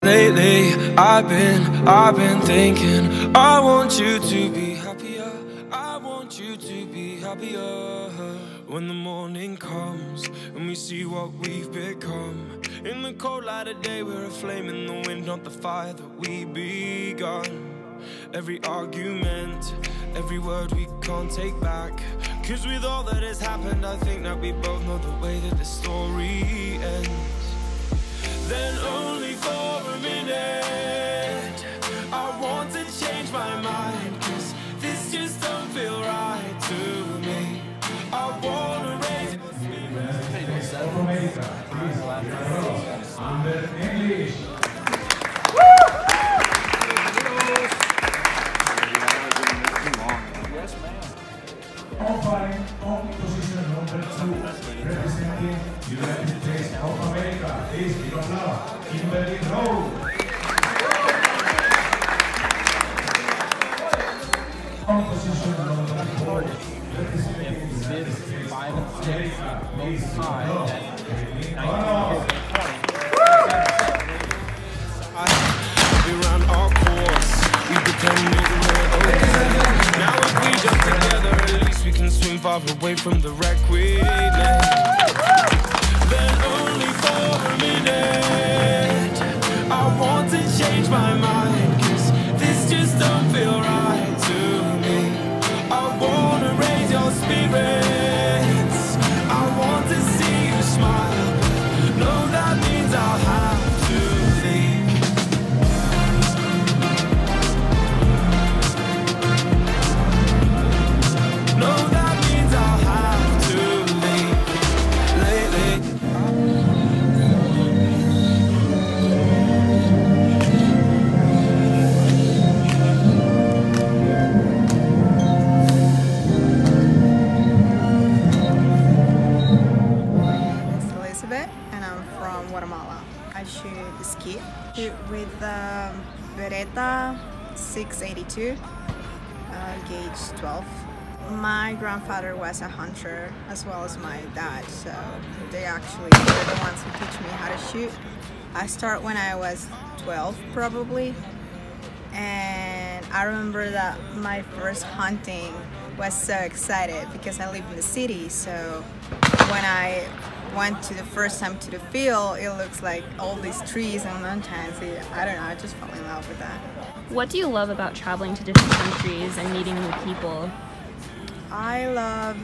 Lately, I've been thinking, I want you to be happier, I want you to be happier. When the morning comes and we see what we've become, in the cold light of day we're a flame in the wind, not the fire that we begun. Every argument, every word we can't take back, 'cause with all that has happened I think that we both know the way that the story ends. Then only for a minute I want to change my mind, 'cause this just don't feel right to me. I wanna raise your spirits. Qualifying on position number 2, representing United States of America, is Kimberly Rowe. On position number 4, representing United States of America, is We ran our course, we pretended we were okay. Now if we jump together, at least we can swim far away from the wreck we left. Then only for a minute I want to change my mind, 'cause this just don't feel right to me. I wanna raise your spirits, I want to see you smile. No, that means I'll have to leave. No, that means I'll have to leave. Lately Elizabeth, and I'm from Guatemala. I shoot ski with Beretta 682, gauge 12. My grandfather was a hunter as well as my dad, so they actually were the ones who teach me how to shoot. I started when I was 12 probably, and I remember that my first hunting was so excited because I live in the city, so when I went to the first time to the field, it looks like all these trees and mountains. I don't know, I just fell in love with that. What do you love about traveling to different countries and meeting new people? I love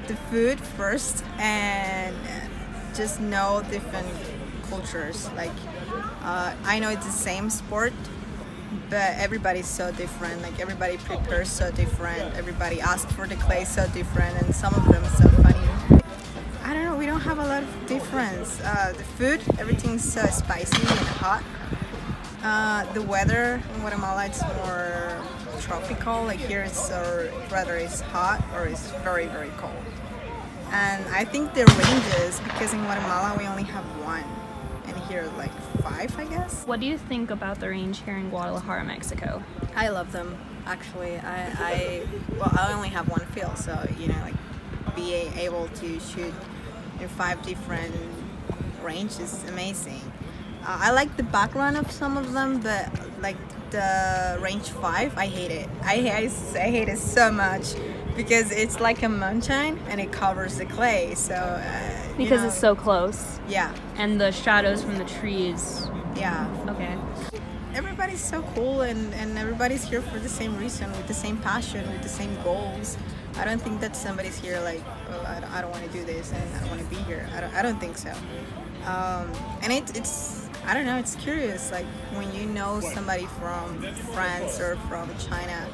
the food first, and just know different cultures. Like I know it's the same sport, but everybody's so different. Like everybody prepares so different, everybody asks for the clay so different, and some of them so funny. I don't know, we don't have a lot of difference. The food, everything's so spicy and hot. The weather in Guatemala, it's more tropical. Like here it's whether it's hot or it's very, very cold. And I think the ranges, because in Guatemala we only have one, and here like 5, I guess. What do you think about the range here in Guadalajara, Mexico? I love them, actually. Well, I only have one field, so you know, like being able to shoot in 5 different ranges is amazing. I like the background of some of them, but like the range 5, I hate it. I hate it so much because it's like a mountain and it covers the clay. So because it's so close. Yeah. And the shadows from the trees. Yeah. Okay. Everybody's so cool, and everybody's here for the same reason, with the same passion, with the same goals. I don't think that somebody's here like, oh, I don't want to do this and I don't want to be here. I don't think so. And it's I don't know, it's curious, like when you know somebody from France or from China,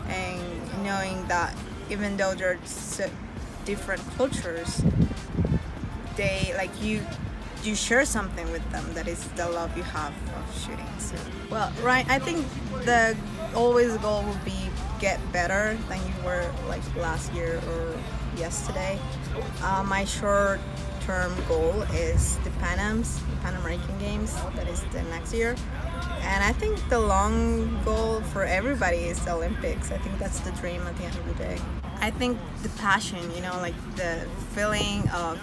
and knowing that even though they're so different cultures, they like you share something with them, that is the love you have of shooting. So, well, right, I think the always goal would be get better than you were like last year or yesterday. My short-term goal is the Pan American Games, that is the next year. And I think the long goal for everybody is the Olympics. I think that's the dream at the end of the day. I think the passion, you know, like the feeling of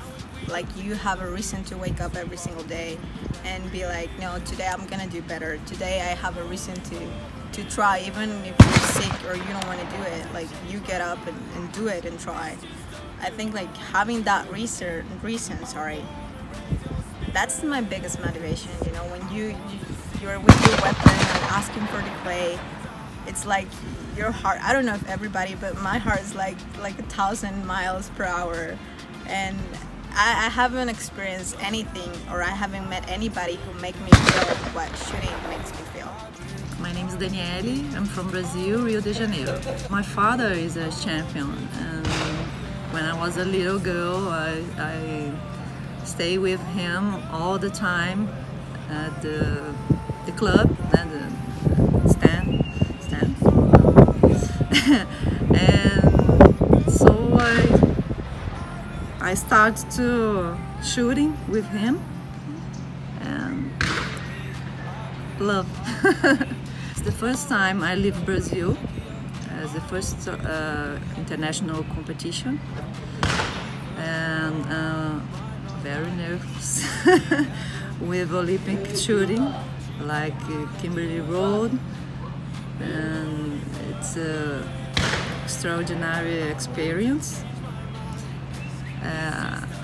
Like you have a reason to wake up every single day and be like, no, today I'm gonna do better. Today I have a reason to try, even if you're sick or you don't want to do it. Like you get up and do it and try. I think like having that reason, that's my biggest motivation. You know, when you're with your weapon and asking for the clay, it's like your heart. I don't know if everybody, but my heart is like 1,000 miles per hour, and I haven't experienced anything, or I haven't met anybody who make me feel what shooting makes me feel. My name is Daniele. I'm from Brazil, Rio de Janeiro. My father is a champion, and when I was a little girl, I stay with him all the time at the club and the stand. And so I start to shooting with him and love. It's the first time I leave Brazil as the first international competition, and very nervous with Olympic shooting like Kimberly Road, and it's an extraordinary experience.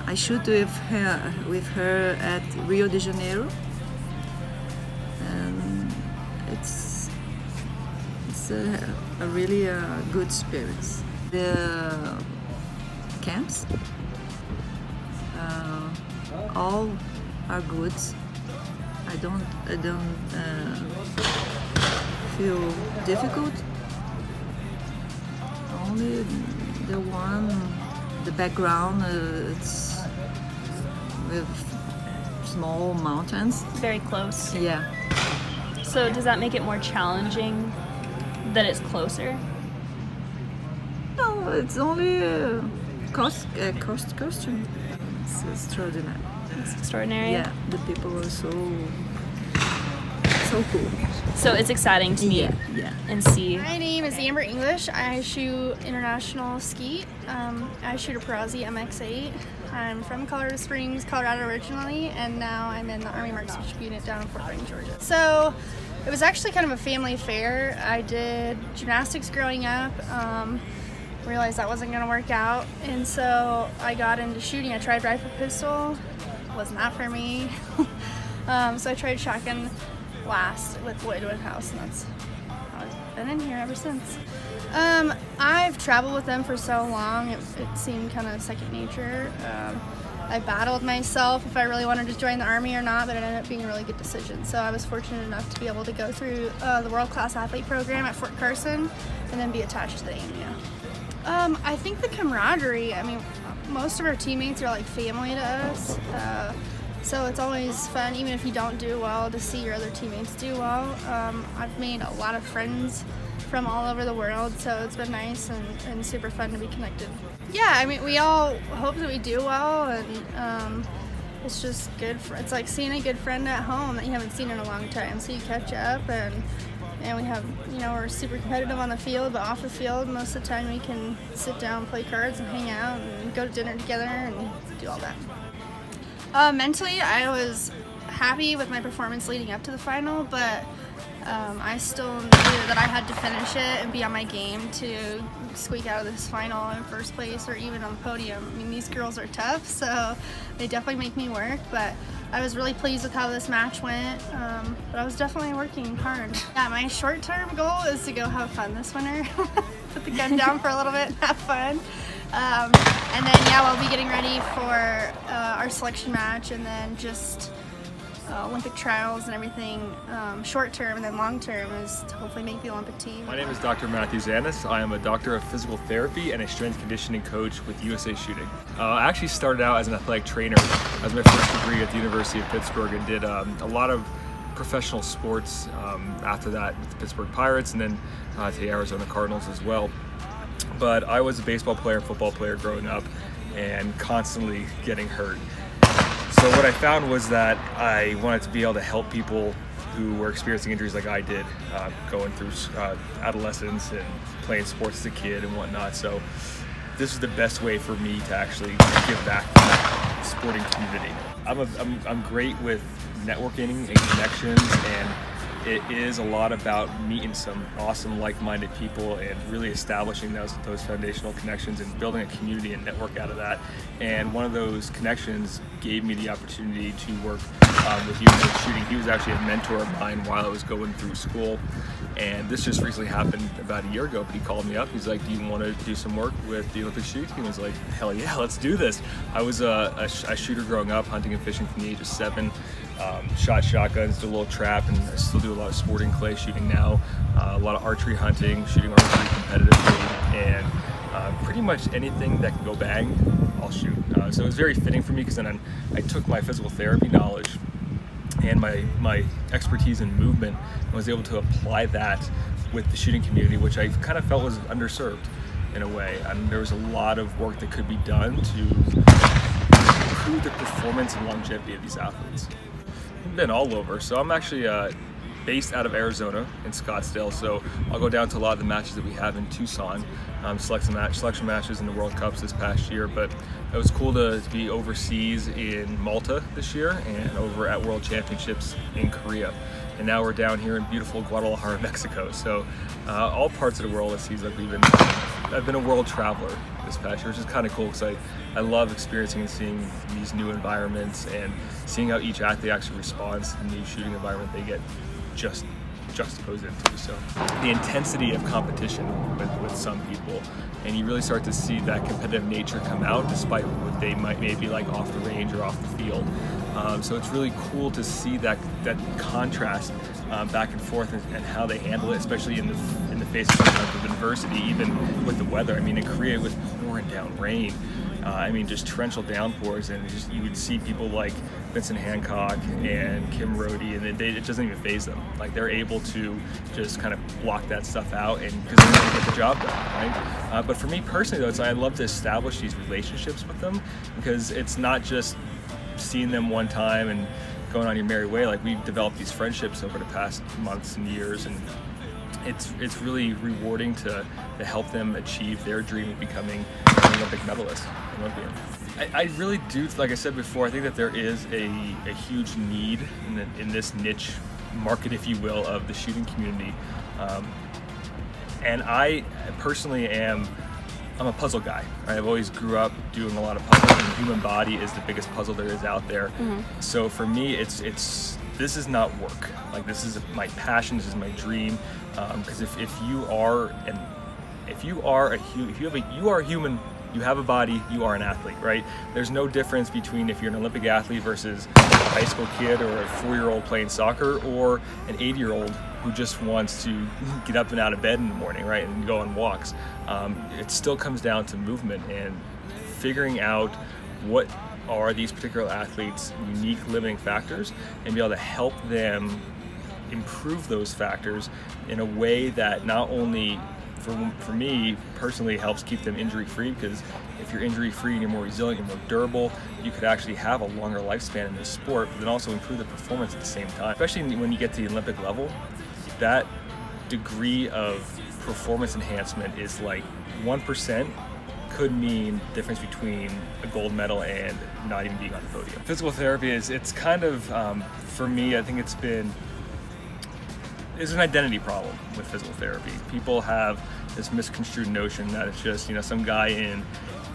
I shoot with her at Rio de Janeiro, and it's a really good experience. The camps all are good. I don't feel difficult. Only the background, it's with small mountains. Very close. Yeah. So does that make it more challenging that it's closer? No, it's only costume. It's extraordinary. It's extraordinary. Yeah, the people are so cool. So it's exciting to meet and see. My name is Amber English. I shoot international skeet. I shoot a Perazzi MX-8. I'm from Colorado Springs, Colorado originally, and now I'm in the Army Marksmanship Unit down in Fort Benning, Georgia. So it was actually kind of a family affair. I did gymnastics growing up. Realized that wasn't going to work out, and so I got into shooting. I tried rifle pistol, was not for me. So I tried shotgun last with Lloyd Woodhouse, and that's how I've been in here ever since. I've traveled with them for so long, it seemed kind of second nature. I battled myself if I really wanted to join the Army or not, but it ended up being a really good decision. So I was fortunate enough to be able to go through the World Class Athlete Program at Fort Carson and then be attached to the AMU. I think the camaraderie, I mean, most of our teammates are like family to us, so it's always fun, even if you don't do well, to see your other teammates do well. I've made a lot of friends from all over the world, so it's been nice and super fun to be connected. Yeah, I mean, we all hope that we do well, and it's just good. It's like seeing a good friend at home that you haven't seen in a long time, so you catch up, and we have, you know, we're super competitive on the field, but off the field, most of the time we can sit down, play cards, and hang out, and go to dinner together, and do all that. Mentally, I was happy with my performance leading up to the final, but I still knew that I had to finish it and be on my game to squeak out of this final in first place or even on the podium. I mean, these girls are tough, so they definitely make me work, but I was really pleased with how this match went, but I was definitely working hard. Yeah, my short-term goal is to go have fun this winter. Put the gun down for a little bit and have fun. And then, yeah, we'll be getting ready for our selection match, and then just Olympic trials and everything. Short term and then long term is to hopefully make the Olympic team. My name is Dr. Matthew Zanis. I am a doctor of physical therapy and a strength conditioning coach with USA Shooting. I actually started out as an athletic trainer as my first degree at the University of Pittsburgh, and did a lot of professional sports after that with the Pittsburgh Pirates, and then to the Arizona Cardinals as well. But I was a baseball player, football player growing up, and constantly getting hurt. So what I found was that I wanted to be able to help people who were experiencing injuries like I did, going through adolescence and playing sports as a kid and whatnot. So this is the best way for me to actually give back to that. sporting community. I'm great with networking and connections, and it is a lot about meeting some awesome like-minded people and really establishing those foundational connections and building a community and network out of that. And one of those connections gave me the opportunity to work with USA Shooting. He was actually a mentor of mine while I was going through school, and this just recently happened about a year ago. But he called me up. He's like, "Do you want to do some work with the Olympic Shooting Team?" I was like, "Hell yeah, let's do this." I was a shooter growing up, hunting and fishing from the age of 7. Shot shotguns, did a little trap, and I still do a lot of sporting clay shooting now. A lot of archery hunting, shooting archery competitively, and pretty much anything that can go bang, I'll shoot. So it was very fitting for me, because then I took my physical therapy knowledge and my expertise in movement and was able to apply that with the shooting community, which I kind of felt was underserved in a way. And there was a lot of work that could be done to improve the performance and longevity of these athletes. I've been all over, so I'm actually based out of Arizona in Scottsdale, so I'll go down to a lot of the matches that we have in Tucson, selection matches in the World Cups this past year. But it was cool to be overseas in Malta this year and over at World Championships in Korea. And now we're down here in beautiful Guadalajara, Mexico. So all parts of the world, it seems like I've been a world traveler this past year, which is kind of cool, because I love experiencing and seeing these new environments and seeing how each athlete actually responds to the new shooting environment they get just juxtaposed into. So the intensity of competition with some people, and you really start to see that competitive nature come out despite what they might maybe like off the range or off the field. So it's really cool to see that contrast back and forth, and how they handle it, especially in the face of adversity, even with the weather. I mean, in Korea, it was pouring down rain. I mean, just torrential downpours, and you would see people like Vincent Hancock and Kim Rhodey, and it doesn't even faze them. Like, they're able to just kind of block that stuff out, and because they're going to get the job done, right? But for me personally, though, I love to establish these relationships with them, because it's not just seeing them one time and going on your merry way. Like, we've developed these friendships over the past months and years, and it's really rewarding to help them achieve their dream of becoming an Olympic medalist, Olympian. I really do, like I said before, I think that there is a huge need in this niche market, if you will, of the shooting community. And I personally I'm a puzzle guy. Right? I've always grew up doing a lot of puzzles, and the human body is the biggest puzzle there is out there. Mm-hmm. So for me, this is not work. Like, this is my passion. This is my dream. Because if you are a human, you have a body, you are an athlete, right? There's no difference between if you're an Olympic athlete versus a high school kid or a 4-year-old playing soccer, or an 80-year-old who just wants to get up and out of bed in the morning, right, and go on walks. It still comes down to movement and figuring out what are these particular athletes' unique limiting factors, and be able to help them improve those factors in a way that not only for me personally helps keep them injury-free, because if you're injury-free and you're more resilient, you're more durable, you could actually have a longer lifespan in this sport, but then also improve the performance at the same time. Especially when you get to the Olympic level, that degree of performance enhancement is like 1% could mean the difference between a gold medal and not even being on the podium. Physical therapy it's kind of, for me, I think there's an identity problem with physical therapy. People have this misconstrued notion that it's just, some guy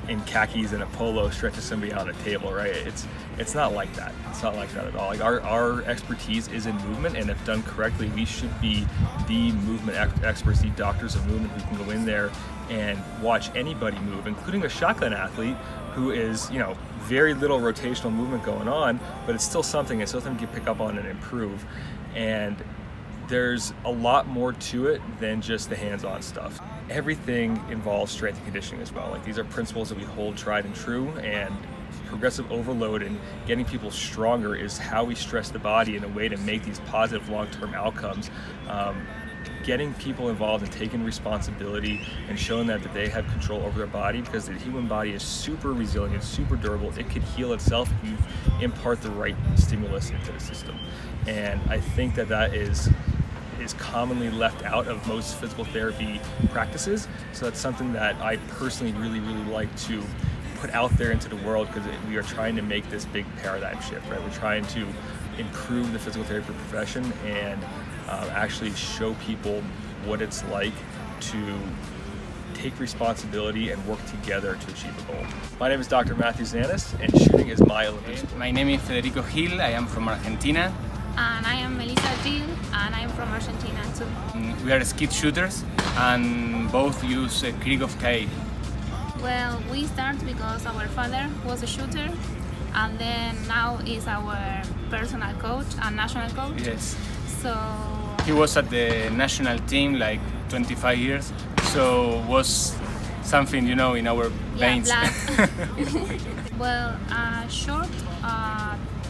in khakis and a polo stretches somebody out on a table, right? It's not like that. It's not like that at all. Like, our expertise is in movement, and if done correctly, we should be the movement experts, the doctors of movement, who can go in there and watch anybody move, including a shotgun athlete who is, very little rotational movement going on, but it's still something. It's still something you can pick up on and improve. And there's a lot more to it than just the hands-on stuff. Everything involves strength and conditioning as well. Like, these are principles that we hold tried and true, and progressive overload and getting people stronger is how we stress the body in a way to make these positive long-term outcomes. Getting people involved and taking responsibility and showing that they have control over their body, because the human body is super resilient, super durable. It could heal itself if you impart the right stimulus into the system. And I think that is commonly left out of most physical therapy practices. So that's something that I personally really like to put out there into the world, because we are trying to make this big paradigm shift, right? We're trying to improve the physical therapy profession and actually show people what it's like to take responsibility and work together to achieve a goal. My name is Dr. Matthew Zanis, and shooting is my Olympic sport. My name is Federico Gil, I am from Argentina. And I am Melissa Gil, and I'm from Argentina too. We are skeet shooters, and both use Kirchhoff K. Well, we start because our father was a shooter, and then now is our personal coach and national coach. Yes. So he was at the national team like 25 years, so was something, you know, in our veins. Blood. Well, short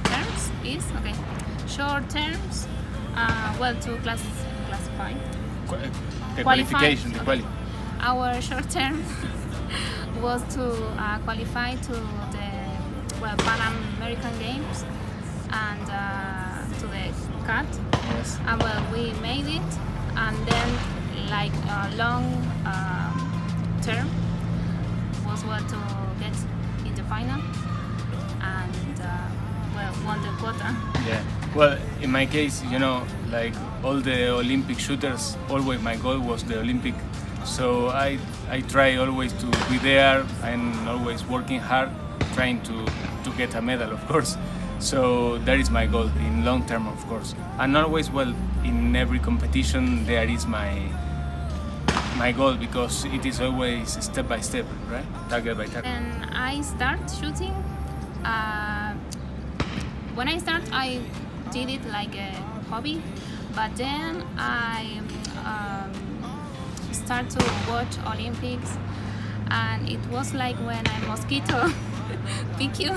terms is okay. Short terms, well, to classify. The qualification, the okay. Our short term was to qualify to the Pan American Games and to the CAT. Yes. And well, we made it, and then like a long term was what to get in the final, and well, won the quota. Yeah. Well, in my case, you know, like all the Olympic shooters, always my goal was the Olympic. So I try always to be there and always working hard, trying to get a medal, of course. So that is my goal in long term, of course. And always, well, in every competition there is my goal, because it is always step by step, right? Target by target. And I start shooting. When I start, I did it like a hobby, but then I start to watch Olympics, and it was like when a mosquito pick you,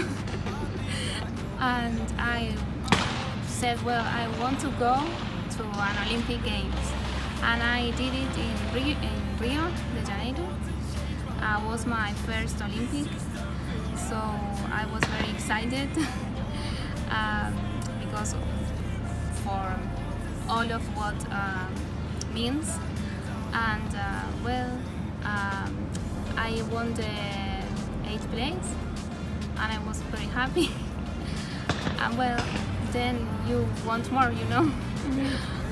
and I said, well, I want to go to an Olympic Games, and I did it in Rio de Janeiro. Was my first Olympics, so I was very excited. Because for all of what means, and well, I won the 8th place, and I was very happy. And well, then you want more, you know.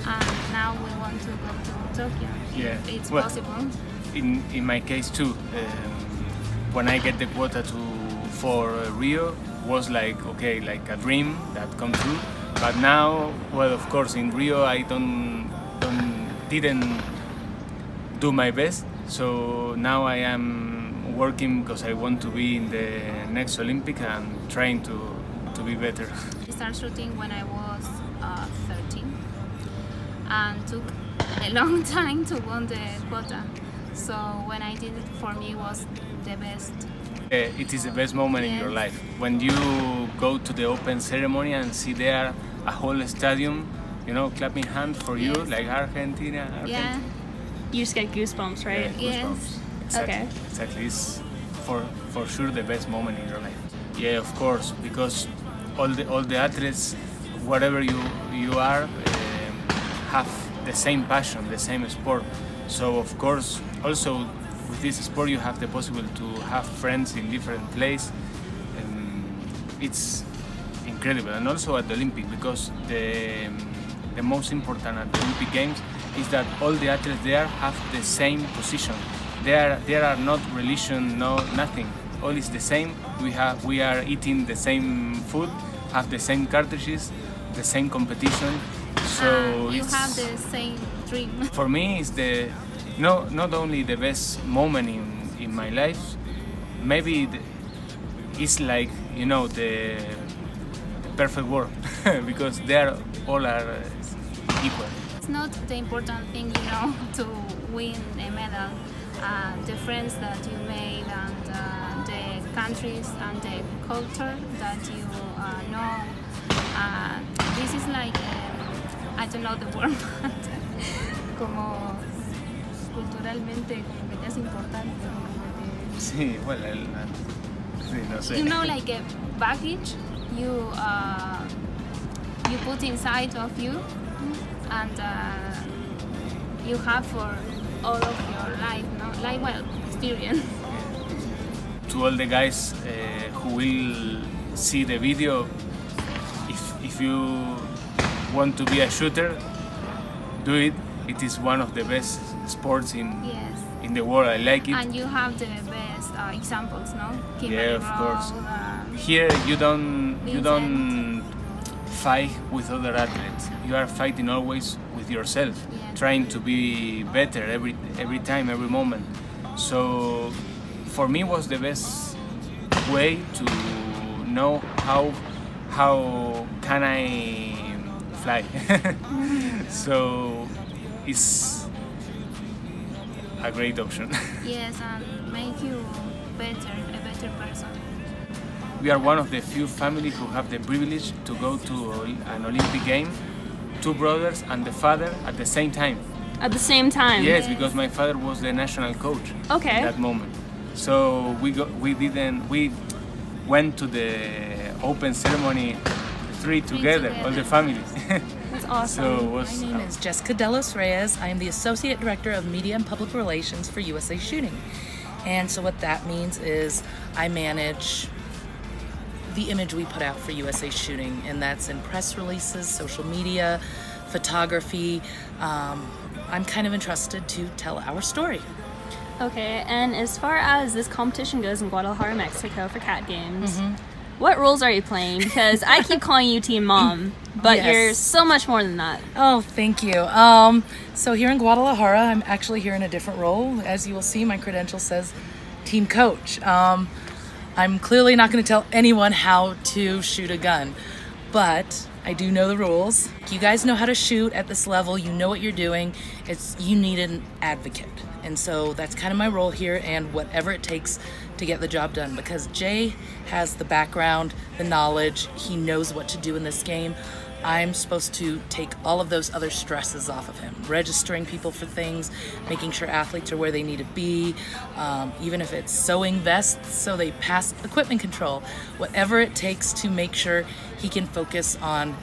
And now we want to go to Tokyo. Yeah, if it's well, possible. In my case too, when I get the quota for Rio, was like, okay, like a dream that come true. But now, well, of course, in Rio I didn't do my best. So now I am working because I want to be in the next Olympic and trying to be better. I started shooting when I was 13, and took a long time to win the quota. So when I did it, for me was the best. It is the best moment in your life when you go to the open ceremony and see there a whole stadium, you know, clapping hands for you, like Argentina. Yeah. You just get goosebumps, right? Yeah, goosebumps. Exactly. Okay. Exactly. It's for sure the best moment in your life. Yeah, of course, because all the athletes, whatever you are, have the same passion, the same sport. So of course, also with this sport you have the possibility to have friends in different places. It's incredible. And also at the Olympic, because the most important at the Olympic Games is that all the athletes there have the same position. There are not religion, no nothing. All is the same. We are eating the same food, have the same cartridges, the same competition. So you have the same dream. For me, it's not only the best moment in my life. Maybe it's like, you know, the perfect world because they all are equal. It's not the important thing, you know, to win a medal. The friends that you made, and the countries and the culture that you know. This is like, I don't know the word, but como culturalmente como que es importante. Sí, well, sí, no sé. You know, like a baggage you put inside of you, and you have for all of your life, no? Like, well, experience. to all the guys who will see the video, if you want to be a shooter, do it. It is one of the best sports in the world. I like it. And you have the best examples, no? Yeah, of course. Here you don't fight with other athletes. You are fighting always with yourself, trying to be better every time, every moment. So for me was the best way to know how can I fly. So it's a great option. Yes, and make you a better person. We are one of the few families who have the privilege to go to an Olympic game, 2 brothers and the father at the same time. At the same time? Yes, because my father was the national coach at that moment. So we went to the open ceremony, 3 together, all the families. That's awesome. So My name is Jessica Delos Reyes. I am the Associate Director of Media and Public Relations for USA Shooting. And so what that means is I manage the image we put out for USA Shooting, and that's in press releases, social media, photography. I'm kind of entrusted to tell our story. Okay, and as far as this competition goes in Guadalajara, Mexico for Cat Games, what roles are you playing? Because I keep calling you Team Mom, but Yes. you're so much more than that. Oh, thank you. So here in Guadalajara, I'm actually here in a different role. As you will see, my credential says Team Coach. I'm clearly not going to tell anyone how to shoot a gun, but I do know the rules. You guys know how to shoot at this level. You know what you're doing. You need an advocate. And so that's kind of my role here, and whatever it takes to get the job done, because Jay has the background, the knowledge, he knows what to do in this game. I'm supposed to take all of those other stresses off of him, registering people for things, making sure athletes are where they need to be, even if it's sewing vests so they pass equipment control, whatever it takes to make sure he can focus on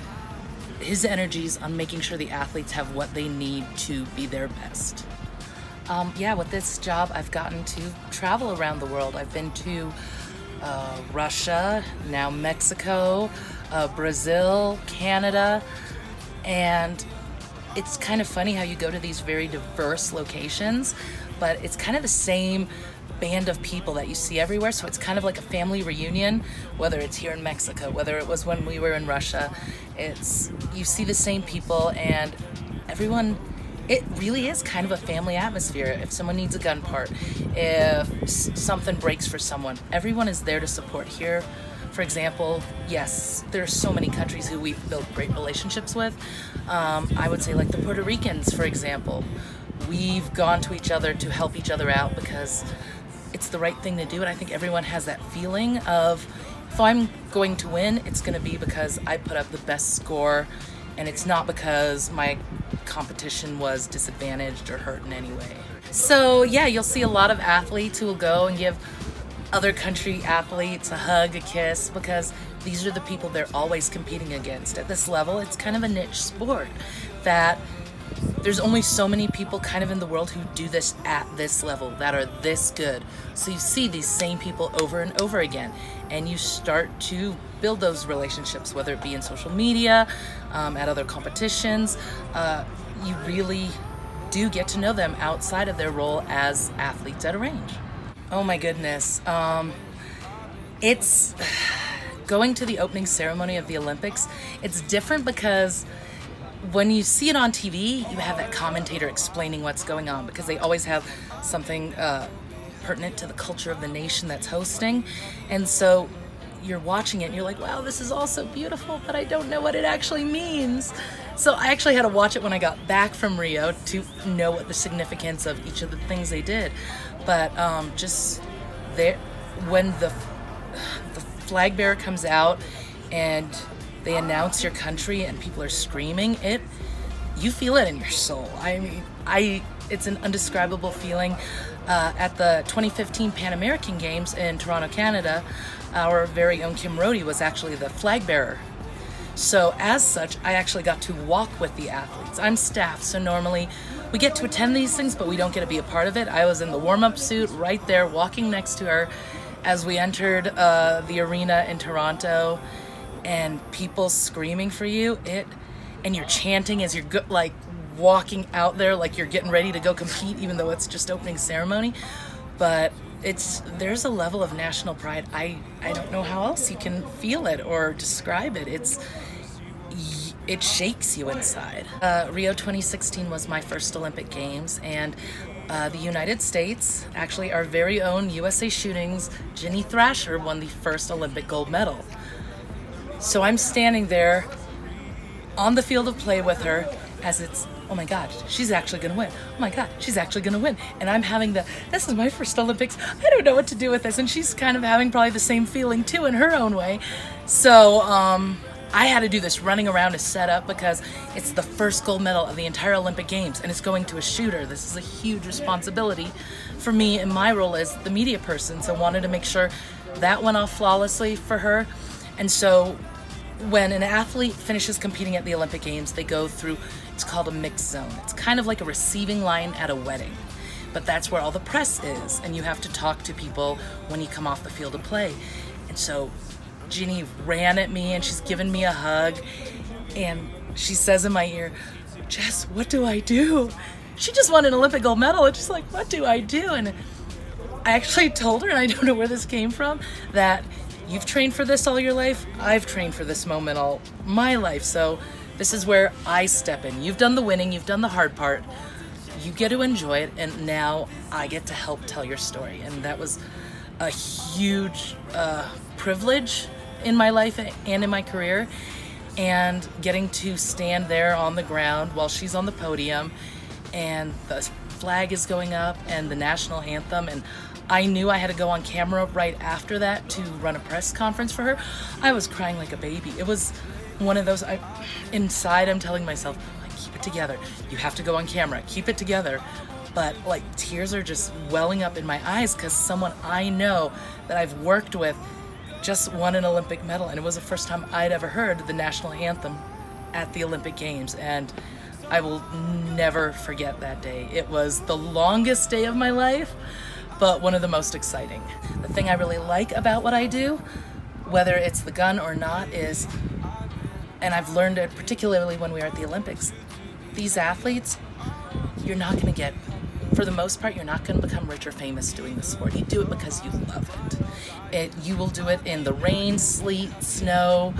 his energies on making sure the athletes have what they need to be their best. Yeah, with this job, I've gotten to travel around the world. I've been to Russia, now Mexico, Brazil, Canada, and it's kind of funny how you go to these very diverse locations, but it's kind of the same band of people that you see everywhere, so it's kind of like a family reunion, whether it's here in Mexico, whether it was when we were in Russia. You see the same people, and everyone, it really is kind of a family atmosphere. If someone needs a gun part, if something breaks for someone, everyone is there to support. Here, for example, yes, there are so many countries who we've built great relationships with. I would say like the Puerto Ricans, for example. We've gone to each other to help each other out because it's the right thing to do, and I think everyone has that feeling of, if I'm going to win, it's going to be because I put up the best score, and it's not because my competition was disadvantaged or hurt in any way. So yeah, you'll see a lot of athletes who will go and give other country athletes a hug, a kiss, because these are the people they're always competing against. At this level, it's kind of a niche sport that there's only so many people kind of in the world who do this at this level, that are this good. So you see these same people over and over again, and you start to build those relationships, whether it be in social media, at other competitions. You really do get to know them outside of their role as athletes at a range. Oh my goodness. It's going to the opening ceremony of the Olympics. It's different because when you see it on TV, you have that commentator explaining what's going on, because they always have something pertinent to the culture of the nation that's hosting. And so you're watching it and you're like, wow, this is all so beautiful, but I don't know what it actually means. So I actually had to watch it when I got back from Rio to know what the significance of each of the things they did. But just there, when the flag bearer comes out and they announce your country and people are screaming it, you feel it in your soul. I mean, it's an indescribable feeling. At the 2015 Pan American Games in Toronto, Canada, our very own Kim Rhodey was actually the flag bearer. So as such, I actually got to walk with the athletes. I'm staff, so normally we get to attend these things, but we don't get to be a part of it. I was in the warm-up suit right there walking next to her as we entered the arena in Toronto and people screaming for you, and you're chanting as you're like walking out there like you're getting ready to go compete, even though it's just opening ceremony. But there's a level of national pride. I don't know how else you can feel it or describe it. It shakes you inside. Rio 2016 was my first Olympic Games, and the United States, actually our very own USA Shooting's Ginny Thrasher, won the first Olympic gold medal. So I'm standing there on the field of play with her as it's, oh my God, she's actually gonna win. Oh my God, she's actually gonna win. And I'm having this is my first Olympics. I don't know what to do with this. And she's kind of having probably the same feeling too in her own way. So I had to do this running around to set up because it's the first gold medal of the entire Olympic Games and it's going to a shooter. This is a huge responsibility for me in my role as the media person. So I wanted to make sure that went off flawlessly for her. And so when an athlete finishes competing at the Olympic Games, they go through, it's called a mixed zone. It's kind of like a receiving line at a wedding, but that's where all the press is, and you have to talk to people when you come off the field of play. And so Ginny ran at me and she's giving me a hug, and she says in my ear, "Jess, what do I do?" She just won an Olympic gold medal, and she's like, "What do I do?" And I actually told her, and I don't know where this came from, that you've trained for this all your life. I've trained for this moment all my life. So this is where I step in. You've done the winning, you've done the hard part. You get to enjoy it, and now I get to help tell your story. And that was a huge privilege in my life and in my career. And getting to stand there on the ground while she's on the podium and the flag is going up and the national anthem, and I knew I had to go on camera right after that to run a press conference for her. I was crying like a baby. It was one of those, inside I'm telling myself, like, keep it together. You have to go on camera, keep it together. But like tears are just welling up in my eyes because someone I know that I've worked with just won an Olympic medal, and it was the first time I'd ever heard the national anthem at the Olympic Games, and I will never forget that day. It was the longest day of my life, but one of the most exciting. The thing I really like about what I do, whether it's the gun or not, is, and I've learned it particularly when we are at the Olympics, these athletes, you're not gonna get, for the most part, you're not gonna become rich or famous doing this sport. You do it because you love it. You will do it in the rain, sleet, snow.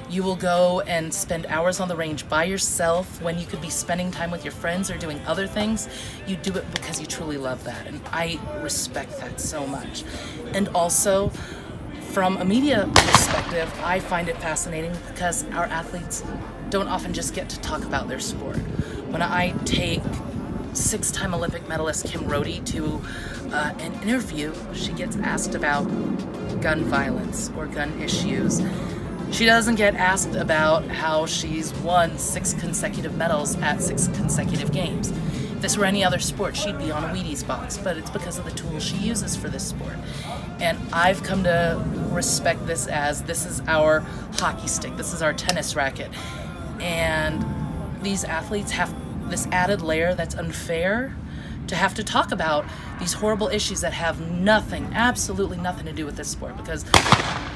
You will go and spend hours on the range by yourself when you could be spending time with your friends or doing other things. You do it because you truly love that, and I respect that so much. And also, from a media perspective, I find it fascinating because our athletes don't often just get to talk about their sport. When I take 6-time Olympic medalist Kim Rhode to an interview, she gets asked about gun violence or gun issues. She doesn't get asked about how she's won 6 consecutive medals at 6 consecutive games. If this were any other sport, she'd be on a Wheaties box, but it's because of the tools she uses for this sport. And I've come to respect this as, this is our hockey stick, this is our tennis racket. And these athletes have this added layer that's unfair to have to talk about these horrible issues that have nothing, absolutely nothing to do with this sport. Because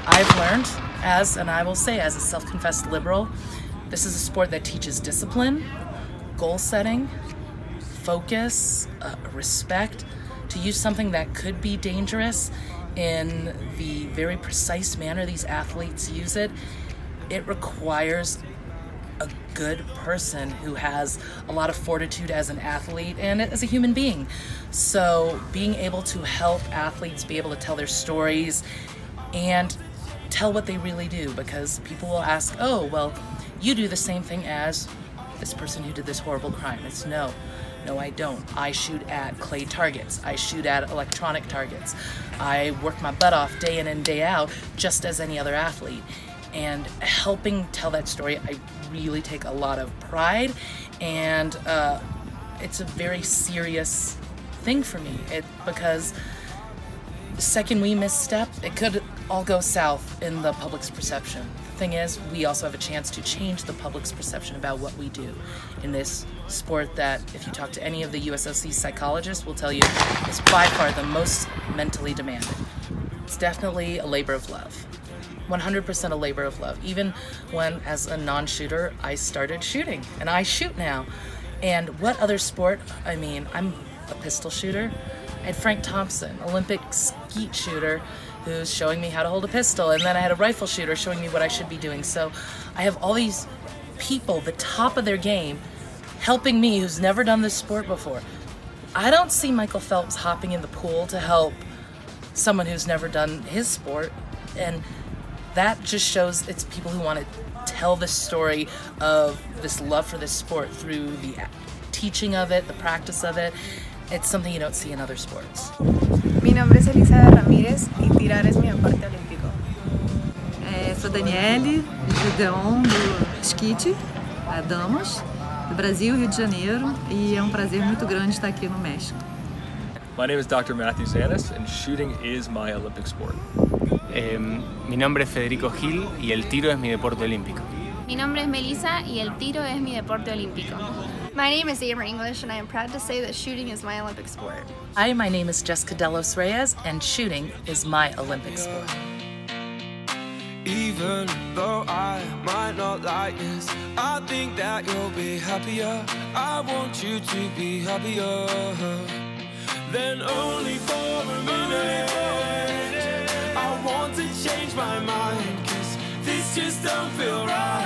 I've learned, and I will say as a self-confessed liberal, this is a sport that teaches discipline, goal setting, focus, respect, to use something that could be dangerous in the very precise manner these athletes use it. It requires a good person who has a lot of fortitude as an athlete and as a human being. So being able to help athletes be able to tell their stories and tell what they really do, because people will ask, oh, well, you do the same thing as this person who did this horrible crime. It's no, I don't. I shoot at clay targets. I shoot at electronic targets. I work my butt off day in and day out just as any other athlete. And helping tell that story, I really take a lot of pride, and it's a very serious thing for me. Because the second we misstep, it could all go south in the public's perception. The thing is, we also have a chance to change the public's perception about what we do in this sport that, if you talk to any of the USOC psychologists, will tell you is by far the most mentally demanding. it's definitely a labor of love. 100% a labor of love. Even when, as a non-shooter, I started shooting, and I shoot now. And what other sport? I mean, I'm a pistol shooter. I had Frank Thompson, Olympic skeet shooter, who's showing me how to hold a pistol, and then I had a rifle shooter showing me what I should be doing. So I have all these people, the top of their game, helping me who's never done this sport before. I don't see Michael Phelps hopping in the pool to help someone who's never done his sport, and that just shows it's people who want to tell the story of this love for this sport through the teaching of it, the practice of it. It's something you don't see in other sports. Mi nombre es Elisa Ramírez y tirar es mi deporte olímpico. Sou Daniele, judeon do skate, damas, do Brasil, Rio de Janeiro, e é um prazer muito grande estar aqui no México. My name is Dr. Matthew Zanis, and shooting is my Olympic sport. Mi nombre es Federico Gil y el tiro es mi deporte olímpico. Mi nombre es Melissa y el tiro es mi deporte olímpico. My name is Amber English, and I am proud to say that shooting is my Olympic sport. Hi, my name is Jessica Delos Reyes, and shooting is my Olympic sport. Even though I might not like this, I think that you'll be happier. I want you to be happier. Then only for a minute, I want to change my mind, 'cause this just don't feel right.